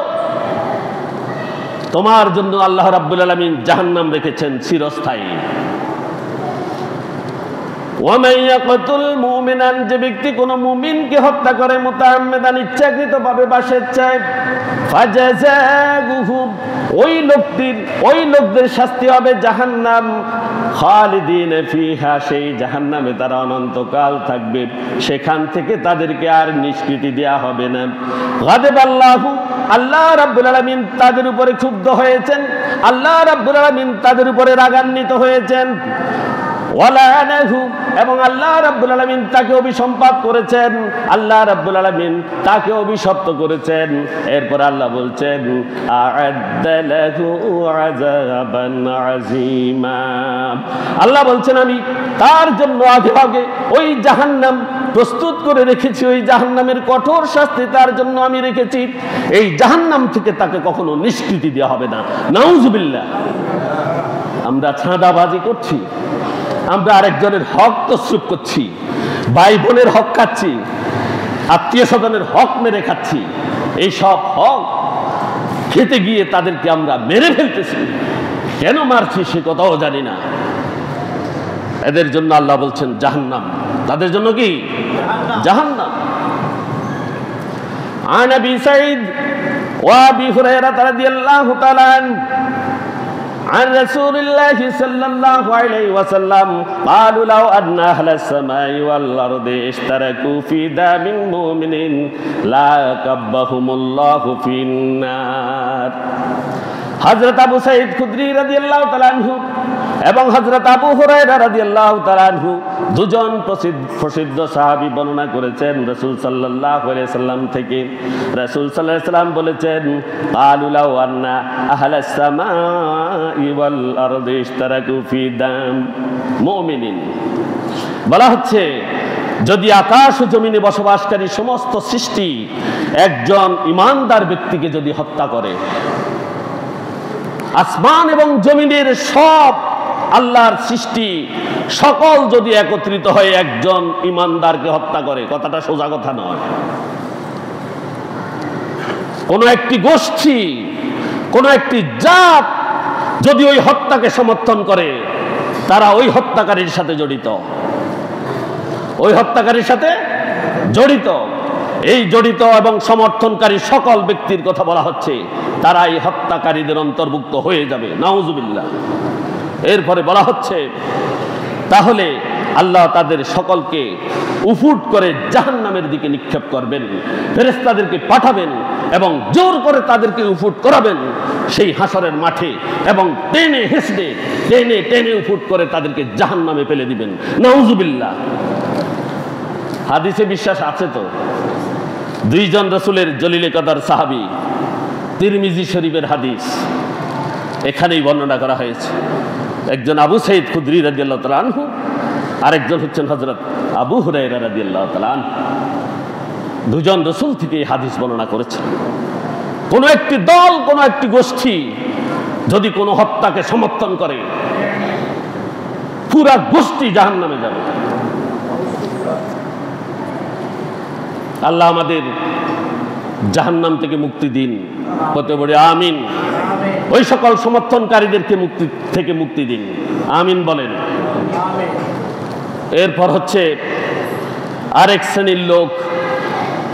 তোমার জন্য আল্লাহ রাব্বুল আলামিন জাহান্নাম রেখেছেন চিরস্থায়ী। ওয়ামান ইয়াকতুল মুমিনান, যে ব্যক্তি কোন মুমিনকে হত্যা করে মুতাআম্মিদান, ইচ্ছাকৃতভাবে বা স্বেচ্ছায়, ফাজাযাউহু, ওই লোকদের শাস্তি হবে জাহান্নাম, খালিদিন ফিহা, সেই জাহান্নামে তারা অনন্তকাল থাকবে, সেখান থেকে তাদেরকে আর নিষ্কৃতি দেয়া হবে না। গাদাবাল্লাহু, আল্লাহ রাব্বুল আলামিন তাদের উপরে ক্ষুব্ধ হয়েছেন, আল্লাহ রাব্বুল আলামিন তাদের উপরে রাগান্বিত হয়েছেন। ওয়ালানাহু, এবং আল্লাহ রাব্বুল আলামিন তাকে অভিসম্পাত করেছেন, আল্লাহ রাব্বুল আলামিন তাকে অভিশপ্ত করেছেন। এরপর আল্লাহ বলছেন আ'আদ্দা লাহু আযাবান আযীমা, আল্লাহ বলছেন আমি তার জন্য আগে ওই জাহান্নাম প্রস্তুত করে রেখেছি, ওই জাহান্নামের কঠোর শাস্তি তার জন্য আমি রেখেছি। এই জাহান্নাম থেকে তাকে কখনো নিষ্কৃতি দেওয়া হবে না। নাউজুবিল্লাহ। আমরা ছাঁদাবাজি করছি, আমরা আরেকজনের হক তসরুপ করছি, ভাই বোনের হক খাচ্ছি, আত্মীয় স্বজনের হক মেরে খাচ্ছি। এই সব হক খেতে গিয়ে তাদেরকে আমরা মেরে ফেলতেছি। কেন মারছি সে কথাও জানি না। এদের জন্য আল্লাহ বলছেন জাহান্নাম, তাদের জন্য কি জাহান্নাম। আন আবি সাঈদ ওয়া আবি হুরায়রা রাদিয়াল্লাহু তাআলা عن رسول الله صلى الله عليه وسلم قالوا لو أن أهل السماء والأرض اشتركوا في دم مؤمن لا كبهم الله في النار। হযরত আবু সাঈদ খুদরি রাদিয়াল্লাহু তাআলা আনহু এবং হযরত আবু হুরায়রা রাদিয়াল্লাহু তাআলা আনহু, দুজন প্রসিদ্ধ সাহাবী বর্ণনা করেছেন রাসূল সাল্লাল্লাহু আলাইহি সাল্লাম থেকে। রাসূল সাল্লাল্লাহু আলাইহি সাল্লাম বলেছেন ক্বালু লাউ আন্না আহলাস সামাই ওয়াল আরদি ইশতারাকু ফি দাম মুমিনিন, বলা হচ্ছে যদি আকাশ ও জমিনে বসবাসকারী সমস্ত সৃষ্টি একজন ঈমানদার ব্যক্তিকে যদি হত্যা করে, আসমান এবং জমিনের সব আল্লাহর সৃষ্টি সকল যদি একত্রিত হয়ে একজন ঈমানদারকে হত্যা করে, কথাটা সোজা কথা নয়। কোন একটি গোষ্ঠী, কোন একটি জাত যদি ওই হত্যাকে সমর্থন করে, তারা ওই হত্যাকারীর সাথে জড়িত, ওই হত্যাকারীর সাথে জড়িত। এই জড়িত এবং সমর্থনকারী সকল ব্যক্তির কথা বলা হচ্ছে, তারা এই হত্যাকারীদের অন্তর্ভুক্ত হয়ে যাবে। নাউজুবিল্লাহ। এরপরে বলা হচ্ছে তাহলে আল্লাহ তাদের সকলকে উফুট করে জাহান্নামের দিকে নিক্ষেপ করবেন, ফেরেশতাদেরকে পাঠাবেন এবং জোর করে তাদেরকে উফুট করাবেন সেই হাসরের মাঠে, এবং টেনে হেসড়ে টেনে টেনে উফুট করে তাদেরকে জাহান্নামে ফেলে দিবেন। নাউজুবিল্লাহ। হাদিসে বিশ্বাস আছে তো? দুইজন রাসূলের জলিলে কদর সাহাবী, তিরমিজি শরীফের হাদিস, এখানেই বর্ণনা করা হয়েছে। একজন আবু সাঈদ খুদরি রাদিয়াল্লাহু তাআলা আনহু, আরেকজন হচ্ছেন হযরত আবু হুরায়রা রাদিয়াল্লাহু তাআলা আনহু। দুজন রাসূল থেকে এই হাদিস বর্ণনা করেছেন। কোন একটি দল, কোন একটি গোষ্ঠী যদি কোনো হত্যাকে সমর্থন করে, পুরা গোষ্ঠী জাহান্নামে যাবে। আল্লাহ আমাদের জাহান্নাম থেকে মুক্তি দিন, কত বড় আমিন। ওই সকল সমর্থনকারীদেরকে মুক্তি থেকে মুক্তি দিন, আমিন বলেন। এরপর হচ্ছে আরেক শ্রেণীর লোক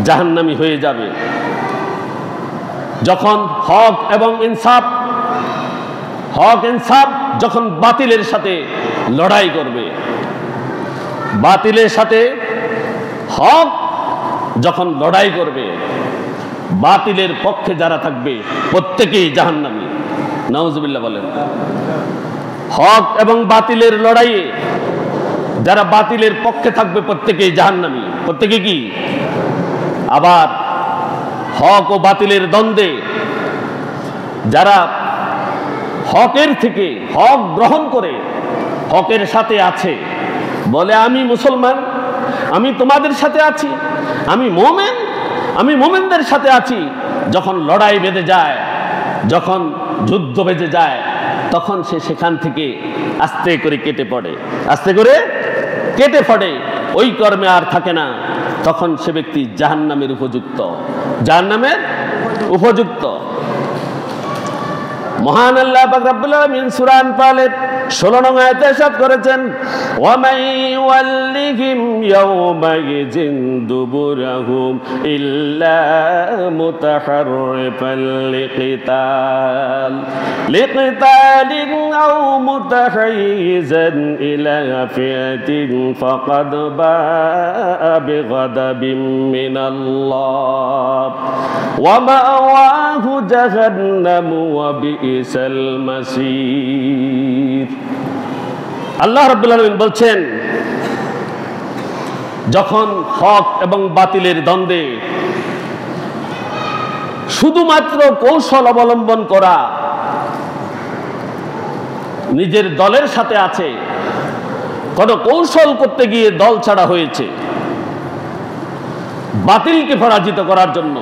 জাহান্নামী হয়ে যাবে যখন হক এবং ইনসাফ যখন বাতিলের সাথে লড়াই করবে, বাতিলের সাথে হক যখন লড়াই করবে, বাতিলের পক্ষে যারা থাকবে প্রত্যেকেই জাহান্নামী। নাউজুবিল্লাহ বলেন। হক এবং বাতিলের লড়াইয়ে যারা বাতিলের পক্ষে থাকবে প্রত্যেকেই জাহান্নামী। প্রত্যেকে কি? আবার হক ও বাতিলের দ্বন্দ্বে যারা হকের থেকে হক গ্রহণ করে হকের সাথে আছে, বলে আমি মুসলমান, আমি তোমাদের সাথে আছি, আমি মুমিন, আমি মুমিনদের সাথে আছি। যখন লড়াই বেঁধে যায়, যখন যুদ্ধ বেঁধে যায়, তখন সে সেখান থেকে আস্তে করে কেটে পড়ে, আস্তে করে কেটে পড়ে, ওই কর্মে আর থাকে না। তখন সে ব্যক্তি জাহান্নামের উপযুক্ত, জাহান্নামের উপযুক্ত। মহান আল্লাহ পাক রব্বুল আলামিন সূরা আনফালের 16 নং আয়াতে ইরশাদ করেছেন, ওয়া মান ইউওয়াল্লিহিম ইয়াওমাইযিন দুবুরাহুম ইল্লা মুতাহাররিফাল লিকিতালিন আও মুতাহাইয়িজান ইলা ফিয়াতিন ফাকাদ বাআ বিগাদাবিন মিনাল্লাহ ওয়া মাওয়াহু জাহান্নাম ওয়া বিইসাল মাসীর। আল্লাহ রাব্বুল আলামিন বলছেন, যখন হক এবং বাতিলের দ্বন্দ্বে শুধুমাত্র কৌশল অবলম্বন করা, নিজের দলের সাথে আছে, কোন কৌশল করতে গিয়ে দল ছাড়া হয়েছে, বাতিলকে পরাজিত করার জন্য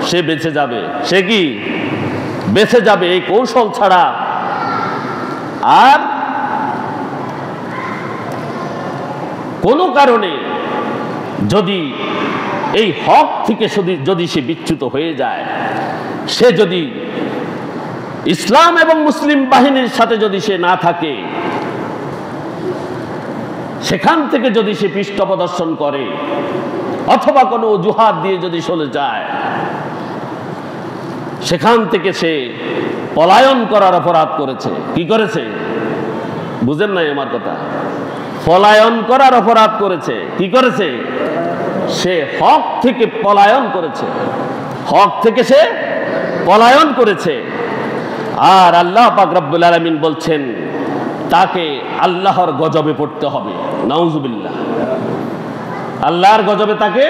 সে বেঁচে যাবে। সে কি বেঁচে যাবে এই কৌশল ছাড়া। আর কোনো কারণে যদি এই হক থেকে যদি সে বিচ্যুত হয়ে যায়, সে যদি ইসলাম এবং মুসলিম বাহিনীর সাথে যদি সে না থাকে, সেখান থেকে যদি সে পৃষ্ঠ প্রদর্শন করে অথবা কোনো অজুহাত দিয়ে যদি চলে যায়, সেখান থেকে সে পলায়ন করার অপরাধ করেছে। কি করেছে? বুঝেন নাই আমার কথা? পলায়ন করার অপরাধ করেছে। কি করেছে? সে হক থেকে পলায়ন করেছে, হক থেকে সে পলায়ন করেছে। আর আল্লাহ পাক রব্বুল আলামিন বলছেন, তাকে আল্লাহর গজবে পড়তে হবে। নাউজুবিল্লাহ, আল্লাহর গজবে তাকে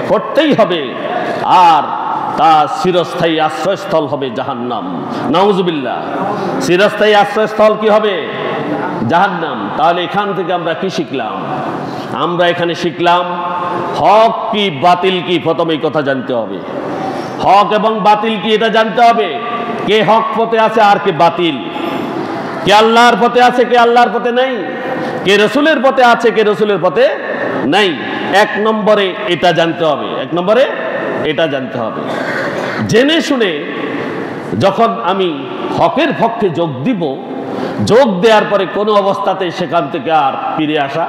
পড়তেই হবে। আর তার চিরস্থায়ী আশ্রয়স্থল হবে জাহান্নাম। নাউজুবিল্লাহ, চিরস্থায়ী আশ্রয়স্থল কি হবে? জাহান্নাম। তাহলে এখান থেকে আমরা কি শিখলাম? আমরা এখানে শিখলাম হক কি বাতিল কি। প্রথমে এই কথা জানতে হবে, হক এবং বাতিল কি এটা জানতে হবে। কে হক পথে আছে আর কে বাতিল, কে আল্লাহর পথে আছে কে আল্লাহর পথে নাই, কে রসুলের পথে আছে কে রসুলের পথে নাই। এক নম্বরে এটা জানতে হবে, এক নম্বরে এটা জানতে হবে। জেনে শুনে যখন আমি হকের পক্ষে যোগ দিব, যোগ দেওয়ার পরে কোনো অবস্থাতে সেখান থেকে আর ফিরে আসা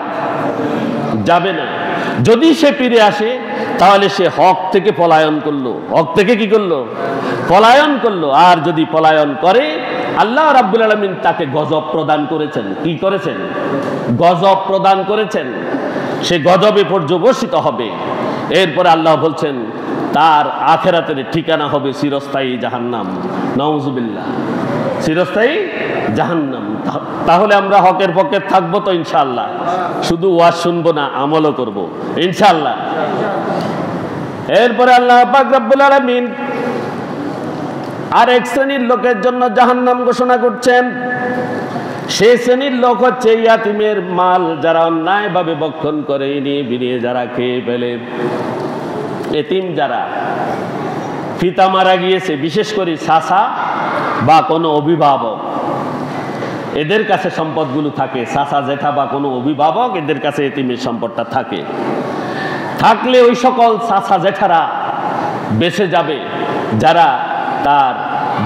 যাবে না। যদি সে ফিরে আসে তাহলে সে হক থেকে পলায়ন করলো, হক থেকে কি করলো? পলায়ন করলো। আর যদি পলায়ন করে, আল্লাহ রাব্বুল আলামিন তাকে গজব প্রদান করেছেন। কি করেছেন? গজব প্রদান করেছেন। সে গজবে পর্যবসিত হবে। এরপরে আল্লাহ বলছেন তার আখিরাতের ঠিকানা হবে চিরস্থায়ী জাহান্নাম। নাউজুবিল্লাহ, চিরস্থায়ী জাহান্নাম। তাহলে আমরা হকের পক্ষে থাকবো তো ইনশাআল্লাহ? শুধু ওয়াজ শুনবো না, আমলও করব ইনশাআল্লাহ। এরপরে আল্লাহ পাক রব্বুল আলামিন আর এক শ্রেণীর লোকের জন্য জাহান্নাম ঘোষণা করছেন। সেই শ্রেণীর লোক হচ্ছে ইয়াতিমের মাল যারা অন্যায়ভাবে ভক্ষণ করে, নিয়ে বিনিয়ে যারা খেয়ে ফেলে। এতিম যারা, পিতা মারা গিয়েছে, বিশেষ করে চাচা বা কোনো অভিভাবক, এদের কাছে সম্পদগুলো থাকে। চাচা জেঠা বা কোনো অভিভাবক, এদের কাছে এতিমের সম্পদটা থাকে। থাকলে ওই সকল চাচা জেঠারা বেঁচে যাবে যারা তার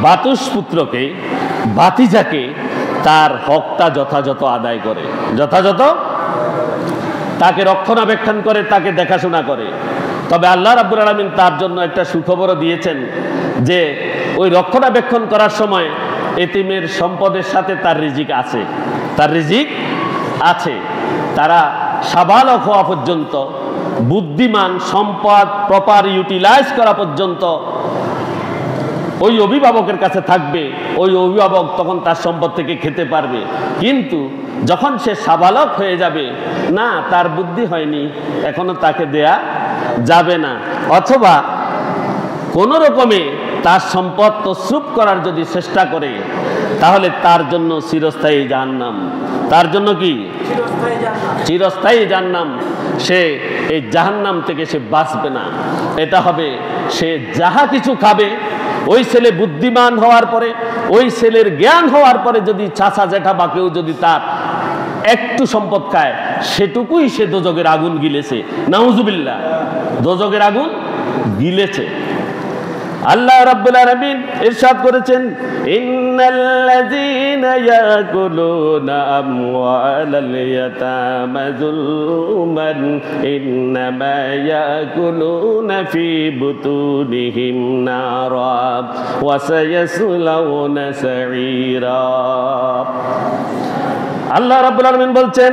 বাতুসপুত্রকে, ভাতিজাকে তার হকটা যথাযথ আদায় করে, যথাযথ তাকে রক্ষণাবেক্ষণ করে, তাকে দেখাশোনা করে। তবে আল্লাহ রাব্বুল আলামিন তার জন্য একটা সুখবরও দিয়েছেন যে ওই রক্ষণাবেক্ষণ করার সময় এতিমের সম্পদের সাথে তার রিজিক আছে, তার রিজিক আছে। তারা সাবালক হওয়া পর্যন্ত, বুদ্ধিমান, সম্পদ প্রপার ইউটিলাইজ করা পর্যন্ত ওই অভিভাবকের কাছে থাকবে। ওই অভিভাবক তখন তার সম্পদ থেকে খেতে পারবে। কিন্তু যখন সে সাবালক হয়ে যাবে, না, তার বুদ্ধি হয়নি, এখনো তাকে দেয়া যাবে না। অথবা কোনো রকমে তার সম্পদ তসরুপ করার যদি চেষ্টা করে, তাহলে তার জন্য চিরস্থায়ী জাহান্নাম। তার জন্য কি? চিরস্থায়ী জাহান্নাম। সে এই জাহান্নাম থেকে সে বাঁচবে না। এটা হবে সে যাহা কিছু খাবে, ওই ছেলে বুদ্ধিমান হওয়ার পরে, ওই ছেলের জ্ঞান হওয়ার পরে যদি চাচা জেঠা বা কেউ যদি তার একটু সম্পদ খায়, সেটুকুই সে দোজখের আগুন গিলেছে। নাউজুবিল্লাহ, দোজখের আগুন গিলেছে। আল্লাহ রাব্বুল আলামিন ইরশাদ করেছেন, ইন্নাল্লাযীনা ইয়াকুলুনা আমওয়ালাল ইয়াতামা যুলমান ইন্নামা ইয়াকুলুনা ফি বুতুনিহিম নারা ওয়া সায়াসলাউনা সাঈরা। আল্লাহ রাব্বুল আলামিন বলছেন,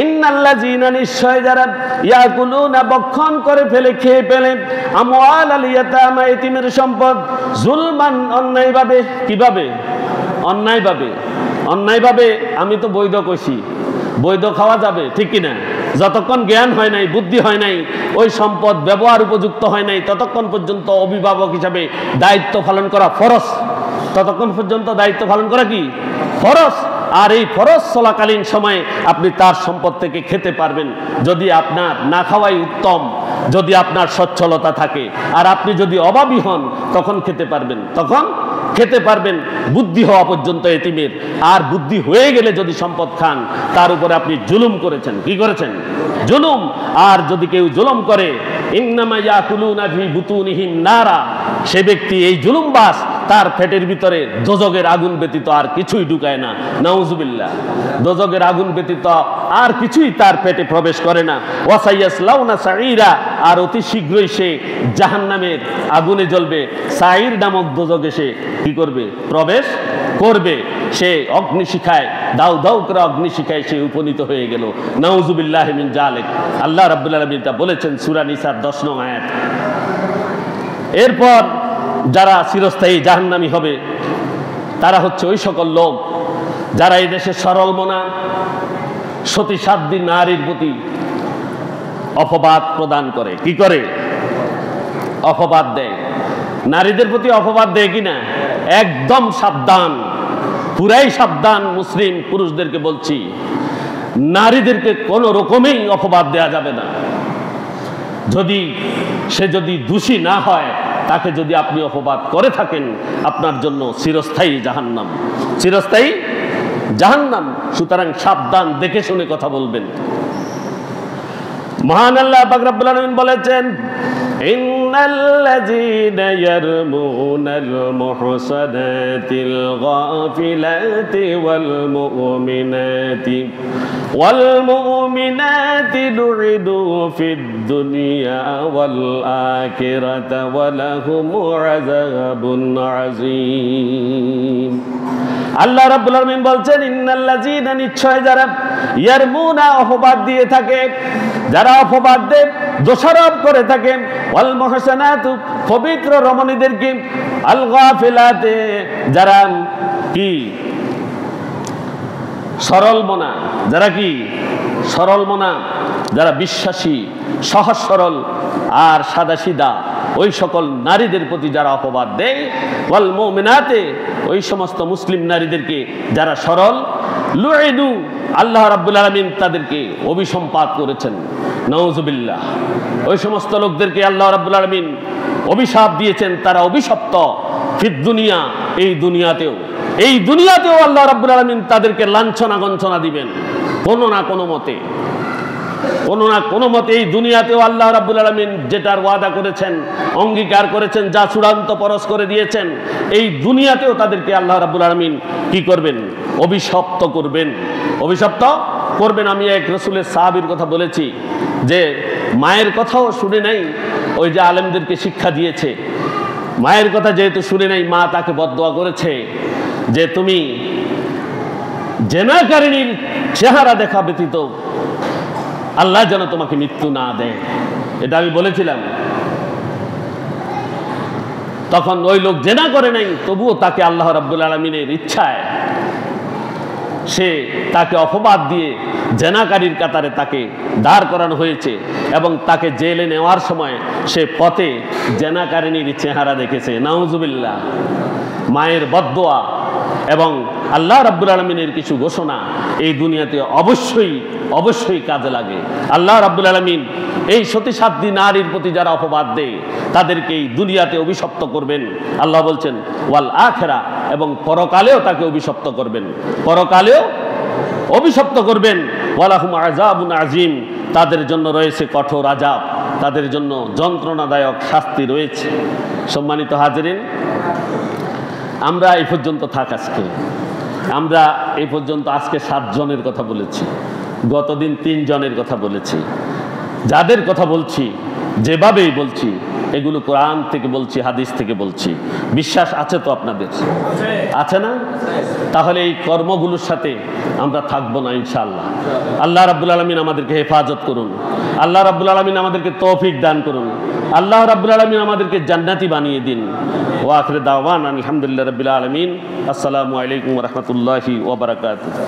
ইন্নাল্লাযীনা, নিশ্চয় যারা, ইয়াকুলুনা, ভক্ষণ করে ফেলে, খেয়ে ফেলে, আমওয়ালাল ইয়াতামা, এতিমের সম্পদ, জুলমান, অন্যায়ভাবে। কিভাবে? অন্যায়ভাবে। অন্যায়ভাবে আমি তো বৈধ কইছি, বৈধ খাওয়া যাবে, ঠিক কিনা? যতক্ষণ জ্ঞান হয় নাই, বুদ্ধি হয় নাই, ওই সম্পদ ব্যবহার উপযুক্ত হয় নাই, ততক্ষণ পর্যন্ত অভিভাবক হিসাবে দায়িত্ব পালন করা ফরজ। ততক্ষণ পর্যন্ত দায়িত্ব পালন করা কি ফরজ। আর এই ফরজ চলাকালীন সময়ে আপনি তার সম্পদ থেকে খেতে পারবেন, যদি আপনার না খাওয়াই উত্তম, যদি আপনার সচ্ছলতা থাকে। আর আপনি যদি অভাবী হন, তখন খেতে পারবেন, তখন খেতে পারবেন বুদ্ধি হওয়া পর্যন্ত এতিমের। আর বুদ্ধি হয়ে গেলে যদি সম্পদ খান, তার উপরে আপনি জুলুম করেছেন। কি করেছেন? জুলুম। আর যদি কেউ জুলুম করে, ইন্নামা ইয়াকুলুনা ফি বুতুনিহিম নারা, সে ব্যক্তি, এই জুলুমবাজ, তার পেটের ভিতরে দোজখের আগুন ব্যতীত আর কিছুই ঢুকায় না। নাউজুবিল্লাহ, দোজখের আগুন ব্যতীত আর কিছুই তার পেটে প্রবেশ করে না। ওয়া সায়াসলাউনা সাঈরা, আর অতি শীঘ্রই সে জাহান্নামের আগুনে জ্বলবে। সাঈর নামক দোজখে সে কি করবে? প্রবেশ করবে। সে অগ্নিশিখায়, দাউ দাউ করে অগ্নিশিখায় সে উপনীত হয়ে গেল। নাউজুবিল্লাহ মিন যালিক। আল্লাহ রাব্বুল আলামিন তা বলেছেন সূরা নিসার 10 নং আয়াত। এরপর যারা চিরস্থায়ী জাহান্নামী হবে, তারা হচ্ছে ওই সকল লোক যারা এই দেশে সরল মনা, সতী সাধ্বী নারীর প্রতি অপবাদ প্রদান করে। কি করে? অপবাদ দেয়, নারীদের প্রতি অপবাদ দেয় কিনা একদম সাবধান, পুরাই সাবধান। মুসলিম পুরুষদেরকে বলছি, নারীদেরকে কোনো রকমেই অপবাদ দেয়া যাবে না। সে যদি দোষী না হয়, তাকে যদি আপনি অপবাদ করে থাকেন, আপনার জন্য চিরস্থায়ী জাহান্নাম, চিরস্থায়ী জাহান্নাম। সুতরাং সাবধান, দেখে শুনে কথা বলবেন। মহান আল্লাহ পাক রব্বুল আলামিন বলেছেন, ইন্নাল্লাযীনা ইয়ারমুনাল মুহসানাতিল গাফিলাতি ওয়াল মুমিনাতি লুইদু ফিদ দুনিয়া ওয়াল আখিরাতি ওয়া লাহুম আযাবুন আযীম। আল্লাহ রাব্বুল আলামিন বলছেন, ইন্নাল্লাযীনা, নিশ্চয় যারা, ইয়ারমুনা, অপবাদ দিয়ে থাকে, যারা অপবাদ দেয়, দোষারোপ করে থাকে, ওয়াল মুহসানাতু, পবিত্র রমণীদেরকে, আল গাফিলাতে, যারা কি সরল মনা, যারা কি সরল মনা, যারা বিশ্বাসী, সহজ সরল আর সাদাসিধা, ওই সকল নারীদের প্রতি যারা অপবাদ দেয়, ওয়াল মুমিনাতে, ওই সমস্ত মুসলিম নারীদেরকে যারা সরল, লুইনু, আল্লাহ রাব্বুল আলামিন তাদেরকে অভিসম্পাত করেছেন। নাউজুবিল্লাহ, ওই সমস্ত লোকদেরকে আল্লাহ রাব্বুল আলামিন অভিশাপ দিয়েছেন, তারা অভিশপ্ত। ফিদ দুনিয়া, এই দুনিয়াতেও, এই দুনিয়াতেও আল্লাহ রাব্বুল আলামিন তাদেরকে লাঞ্ছনা গঞ্ছনা দিবেন। কোনো না কোনো মতে, কোনো না কোনো মতে এই দুনিয়াতেও আল্লাহ রাব্বুল আলামিন যেটার ওয়াদা করেছেন, অঙ্গীকার করেছেন, যা চূড়ান্ত পরশ করে দিয়েছেন, এই দুনিয়াতেও তাদেরকে আল্লাহ রাব্বুল আলামিন কি করবেন? অভিশপ্ত করবেন, অভিশপ্ত করবেন। আমি এক রাসূলের সাহাবীর কথা বলেছি, যে মায়ের কথাও শুনে নাই, ওই যে আলেমদেরকে শিক্ষা দিয়েছে, মায়ের কথা যেহেতু শুনে নাই, মা তাকে বদদোয়া করেছে যে তুমি জেনাকারিনীর চেহারা দেখা ব্যতীত আল্লাহ যেন তোমাকে মৃত্যু না দেয়। এটা আমি বলেছিলাম। তখন ওই লোক জেনা করে নাই, তবুও তাকে আল্লাহ রাব্বুল আলামিনের ইচ্ছায় সে তাকে অপবাদ দিয়ে জেনাকারীর কাতারে তাকে দাঁড় করানো হয়েছে, এবং তাকে জেলে নেওয়ার সময় সে পথে জেনাকারিনীর চেহারা দেখেছে। নাউজুবিল্লাহ, মায়ের বদদোয়া এবং আল্লাহ রাব্বুল আলামিনের কিছু ঘোষণা এই দুনিয়াতে অবশ্যই অবশ্যই কাজে লাগে। আল্লাহ রাব্বুল আলামিন এই সতীসাধ্যী নারীর প্রতি যারা অপবাদ দেয় তাদেরকে এই দুনিয়াতে অভিশপ্ত করবেন। আল্লাহ বলছেন ওয়াল আখিরা, এবং পরকালেও তাকে অভিশপ্ত করবেন, পরকালেও অভিশপ্ত করবেন। ওয়ালাহুম আযাবুন আযীম, তাদের জন্য রয়েছে কঠোর আযাব, তাদের জন্য যন্ত্রণাদায়ক শাস্তি রয়েছে। সম্মানিত হাজিরিন, আমরা এই পর্যন্ত থাক আজকে। আমরা এই পর্যন্ত আজকে 7 জনের কথা বলেছি, গতদিন 3 জনের কথা বলেছি। যাদের কথা বলছি, যেভাবেই বলছি, এগুলো কোরআন থেকে বলছি, হাদিস থেকে বলছি। বিশ্বাস আছে তো আপনাদের? আছে না? তাহলে এই কর্মগুলোর সাথে আমরা থাকবো না ইনশাআল্লাহ। আল্লাহ রাব্বুল আলামিন আমাদেরকে হেফাজত করুন, আল্লাহ রাব্বুল আলামিন আমাদেরকে তৌফিক দান করুন, আল্লাহ রাব্বুল আলামিন আমাদেরকে জান্নাতি বানিয়ে দিন। ওয়া আখিরু দাওয়ানা আলহামদুলিল্লাহি রাব্বিল আলামিন। আসসালামু আলাইকুম ওয়া রাহমাতুল্লাহি ওয়া বারাকাতুহু।